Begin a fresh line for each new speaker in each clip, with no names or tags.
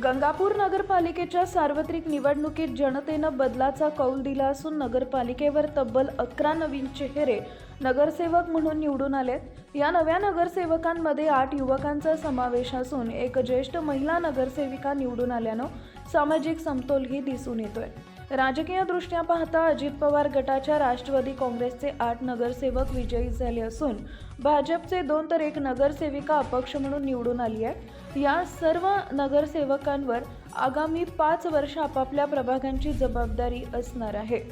गंगापूर नगरपालिकेच्या सार्वत्रिक निवडणुकीत जनतेनं बदलाचा कौल दिला असून नगरपालिकेवर तब्बल 11 नवीन चेहरे नगरसेवक म्हणून निवडून आलेत। या नव्या नगरसेवकांमध्ये 8 युवकांचा समावेश असून एक ज्येष्ठ महिला नगरसेविका निवडून आल्यानं सामाजिक समतोलही दिसून येतोय। राजकीय दृष्ट्या पाहता अजित पवार गटाच्या राष्ट्रवादी काँग्रेसचे 8 नगरसेवक विजयी झाले असून भाजपचे 2 तर 1 नगरसेविका अपक्ष म्हणून निवडून आली आहे। या सर्व नगरसेवकांवर आगामी 5 वर्ष आपापल्या प्रभागांची जबाबदारी असणार आहे।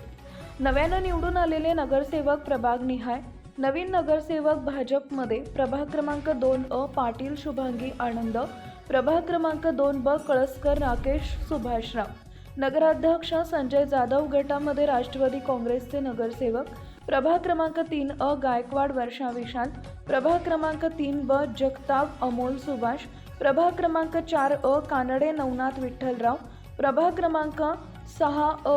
नव्यानं निवडून आलेले नगरसेवक प्रभाग निहाय नवीन नगरसेवक भाजपमध्ये प्रभाग क्रमांक 2 पाटील शुभांगी आनंद, प्रभाग क्रमांक 2 कळसकर राकेश सुभाषराव, नगराध्यक्ष संजय जाधव गटामध्ये राष्ट्रवादी काँग्रेसचे नगरसेवक प्रभाग क्रमांक 3 गायकवाड वर्षा विशाल, प्रभाग क्रमांक 3 जगताप अमोल सुभाष, प्रभाग क्रमांक 4 कानडे नवनाथ विठ्ठलराव, प्रभाग क्रमांक 6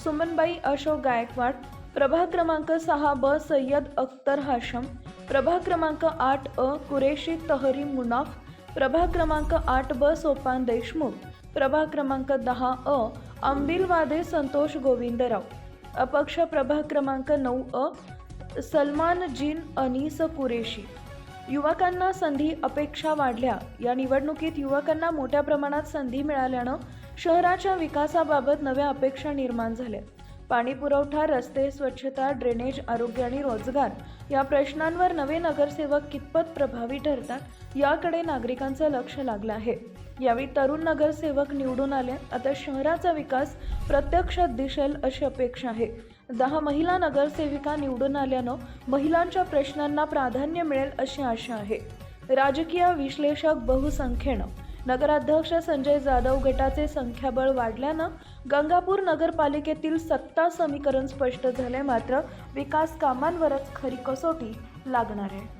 सुमनबाई अशोक गायकवाड, प्रभाग क्रमांक 6 सय्यद अख्तर हाशम, प्रभाग क्रमांक 8 कुरेशी तहरी मुनाफ, प्रभाग क्रमांक 8 सोपान देशमुख, प्रभाग क्रमांक 10 अंबिलवादे संतोष गोविंदराव, अपक्ष प्रभाग क्रमांक 9 सलमान जीन अनीस कुरेशी। युवकांना संधी अपेक्षा वाढल्या। या निवडणुकीत युवकांना मोठ्या प्रमाणात संधी मिळाल्यानं शहराच्या विकासाबाबत नव्या अपेक्षा निर्माण झाल्या। पाणी पुरवठा, रस्ते, स्वच्छता, ड्रेनेज, आरोग्य आणि रोजगार या प्रश्नांवर नवे नगरसेवक कितपत प्रभावी ठरतात याकडे नागरिकांचं लक्ष लागलं आहे। यावेळी तरुण नगरसेवक निवडून आले। आता शहराचा विकास प्रत्यक्षात दिसेल अशी अपेक्षा आहे। 10 महिला नगरसेविका निवडून आल्यानं महिलांच्या प्रश्नांना प्राधान्य मिळेल अशी आशा आहे। राजकीय विश्लेषक बहुसंख्येनं नगराध्यक्ष संजय जाधव गटाचे संख्याबळ वाढल्यानं गंगापूर नगरपालिकेतील सत्ता समीकरण स्पष्ट झाले, मात्र विकास कामांवरच खरी कसोटी लागणार आहे।